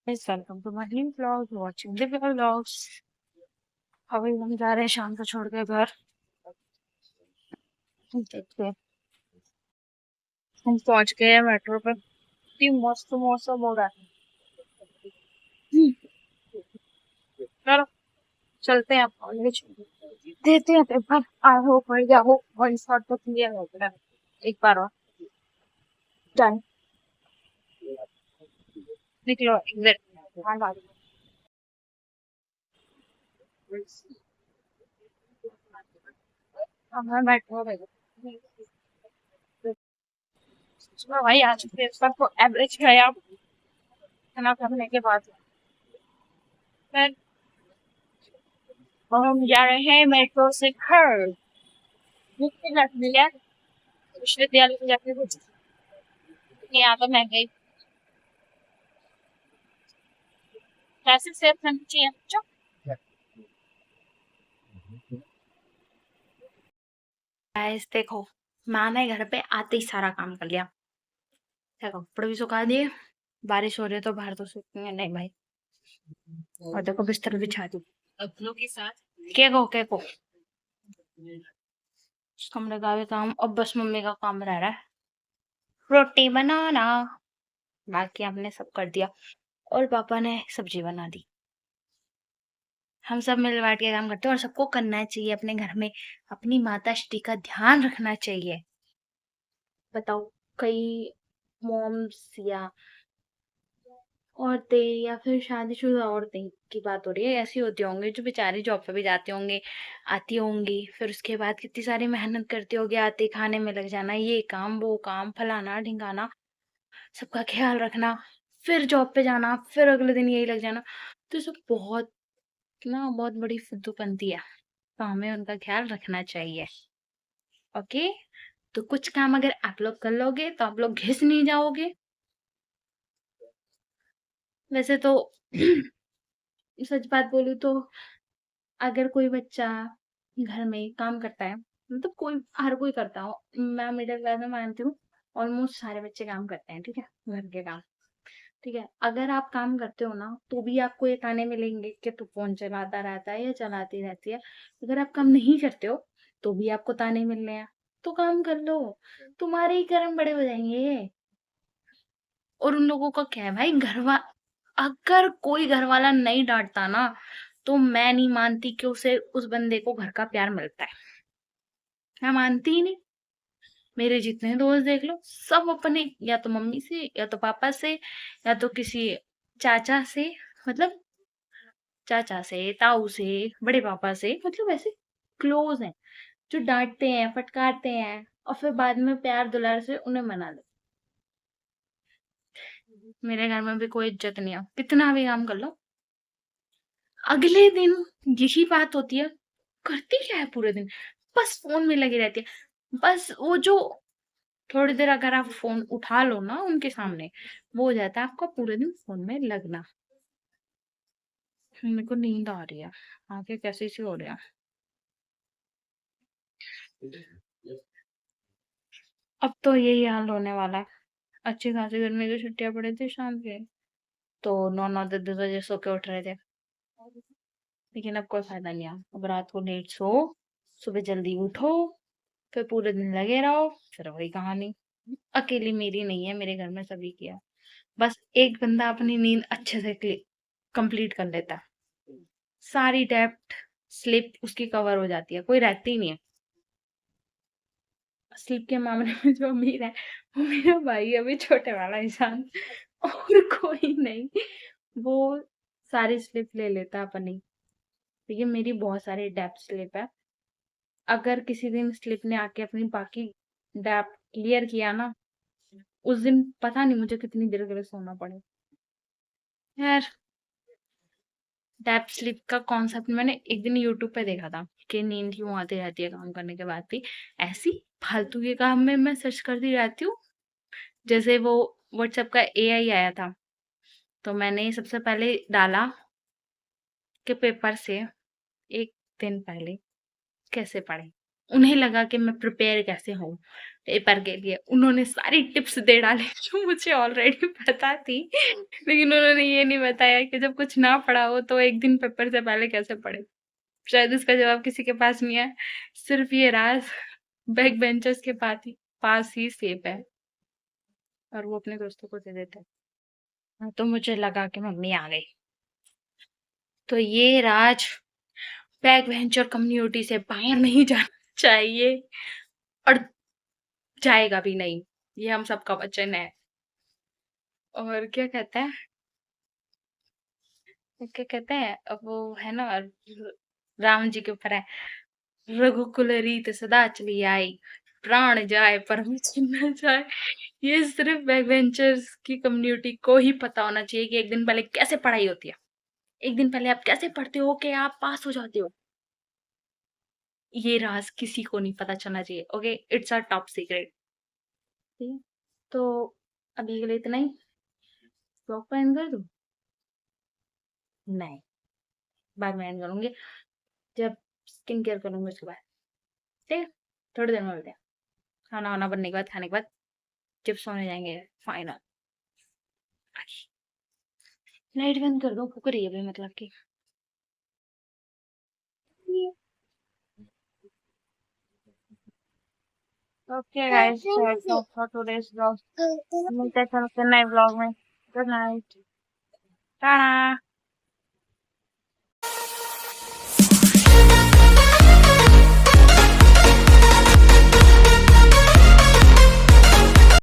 Guys, welcome to my new vlog. Watching Divya vlogs. अभी हम जा रहे हैं शाम को छोड़ के घर। देखते हैं। हम पहुंच गए हैं मेट्रो पे। इतनी मस्त मौसम हो रहा है। चलो चलते हैं कॉलेज। देते हैं पेपर। आई होप बढ़िया हो। वन शॉट तो क्लियर हो गया एक बार और। डन। निकलो एग्जैक्ट। हाँ हमारा मेट्रो है। चलो भाई आज पेपर को एवरेज गया खाना करने के बाद। फिर हम जा रहे हैं मेट्रो से घर। मुझे लग लिया विश्वविद्यालय में जाके कुछ यहाँ तो महंगाई पैसे सेव करनी चाहिए बच्चों। गाइस देखो, मैंने घर पे आते ही सारा काम कर लिया। देखो कपड़े भी सुखा दिए। बारिश हो रही है तो बाहर तो सूखेंगे नहीं भाई। और देखो बिस्तर बिछा दी अपनों के साथ। के को कमरे का भी काम अब बस मम्मी का काम रह रहा है रोटी बनाना। बाकी हमने सब कर दिया और पापा ने सब्जी बना दी। हम सब मिल बांट के काम करते हैं और सबको करना चाहिए अपने घर में। अपनी माता श्री का ध्यान रखना चाहिए। बताओ, कई मॉम्स या औरतें या फिर शादीशुदा औरतें की बात हो रही है, ऐसी होती होंगी जो बेचारी जॉब पे भी जाती होंगी, आती होंगी, फिर उसके बाद कितनी सारी मेहनत करती होगी, आते खाने में लग जाना, ये काम वो काम फलाना ढिंगाना, सबका ख्याल रखना, फिर जॉब पे जाना, फिर अगले दिन यही लग जाना। तो सब बहुत बड़ी फुद्दूपंती है। तो हमें उनका ख्याल रखना चाहिए। ओके, तो कुछ काम अगर आप लोग कर लोगे तो आप लोग घिस नहीं जाओगे। वैसे तो सच बात बोलूं तो अगर कोई बच्चा घर में काम करता है, मतलब कोई हर कोई करता हो, मैं मिडिल क्लास में मानती हूँ, ऑलमोस्ट सारे बच्चे काम करते हैं, ठीक है, घर के काम। ठीक है, अगर आप काम करते हो ना तो भी आपको ये ताने मिलेंगे कि तू फोन चलाता रहता है या चलाती रहती है। अगर आप काम नहीं करते हो तो भी आपको ताने मिलने हैं। तो काम कर लो, तुम्हारे ही कर्म बड़े हो जाएंगे। और उन लोगों का क्या है भाई, अगर कोई घर वाला नहीं डांटता ना तो मैं नहीं मानती कि उसे उस बंदे को घर का प्यार मिलता है। मैं मानती ही नहीं। मेरे जितने दोस्त देख लो, सब अपने या तो मम्मी से या तो पापा से या तो किसी चाचा से, मतलब चाचा से, ताऊ से, बड़े पापा से, मतलब ऐसे क्लोज हैं जो डांटते हैं फटकारते हैं और फिर बाद में प्यार दुलार से उन्हें मना ले। मेरे घर में भी कोई इज्जत नहीं है, कितना भी काम कर लो अगले दिन यही बात होती है। करती क्या है पूरे दिन, बस फोन में लगी रहती है। बस वो जो थोड़ी देर अगर आप फोन उठा लो ना उनके सामने, वो हो जाता है आपका पूरे दिन फोन में लगना। मेरे को नींद आ रही है, आंखें कैसी सी हो रही है। अब तो यही हाल होने वाला है। अच्छी खासी गर्मी की छुट्टियां पड़ी थी शाम के, तो 9 9 10 10 बजे सो के उठ रहे थे। लेकिन अब कोई फायदा नहीं है। अब रात को लेट सो, सुबह जल्दी उठो, फिर पूरे दिन लगे रहो, फिर वही कहानी। अकेली मेरी नहीं है, मेरे घर में सभी की है। बस एक बंदा अपनी नींद अच्छे से कंप्लीट कर लेता है, सारी डेप्थ स्लिप उसकी कवर हो जाती है, कोई रहती ही नहीं है। स्लिप के मामले में जो अमीर है वो मेरा भाई है, अभी छोटे वाला इंसान, और कोई नहीं। वो सारी स्लिप ले लेता है अपनी। लेकिन मेरी बहुत सारी डेप्थ स्लिप है। अगर किसी दिन स्लिप ने आके अपनी बाकी डेप्थ क्लियर किया ना, उस दिन पता नहीं मुझे कितनी देर के लिए सोना पड़े। यार, डेप्थ स्लीप का कॉन्सेप्ट मैंने एक दिन यूट्यूब पे देखा था कि नींद क्यों आती रहती है काम करने के बाद भी। ऐसी फालतू के काम में मैं सर्च करती रहती हूँ। जैसे वो व्हाट्सएप का एआई आया था, तो मैंने सबसे पहले डाला कि पेपर से एक दिन पहले कैसे पढ़े। उन्हें लगा कि मैं प्रिपेयर कैसे हूँ पेपर के लिए। उन्होंने सारी टिप्स दे डाली जो मुझे ऑलरेडी पता थी। लेकिन उन्होंने ये नहीं बताया कि जब कुछ ना पढ़ा हो तो 1 दिन पेपर से पहले कैसे पढ़ें। शायद इसका जवाब किसी के पास नहीं है। सिर्फ़ ये राज़ बैक बेंचर्स के पास ही सेफ है और वो अपने दोस्तों को दे देते हैं। हाँ, तो मुझे लगा कि मम्मी आ गई। तो ये राज बैक बेंचर कम्युनिटी से बाहर नहीं जाना चाहिए और जाएगा भी नहीं। ये हम सबका वचन है। और क्या कहते हैं क्या कहते हैं वो है ना राम जी के ऊपर है, रघुकुल रीत सदा चली आई, प्राण जाए पर वचन न जाए। ये सिर्फ बैकबेंचर्स की कम्युनिटी को ही पता होना चाहिए कि एक दिन पहले कैसे पढ़ाई होती है। एक दिन पहले आप कैसे पढ़ते हो कि आप पास हो जाते हो। ये राज किसी को नहीं पता चलना चाहिए। Okay, it's a top secret. ठीक है, तो अभी के लिए इतना ही। ब्लॉग को एंड कर दूं? नहीं, बाद में एंड करूंगी जब स्किन केयर करूंगी उसके बाद। ठीक है, थोड़ी देर में मिलते हैं। खाना वाना बनने के बाद, खाने के बाद जब सोने जाएंगे फाइनल। लाइट बंद कर दो, फुक रही है अभी मतलब कि। Okay guys, that's all for today's blog. मिलते हैं कल के नए ब्लॉग में। Good night. टाटा।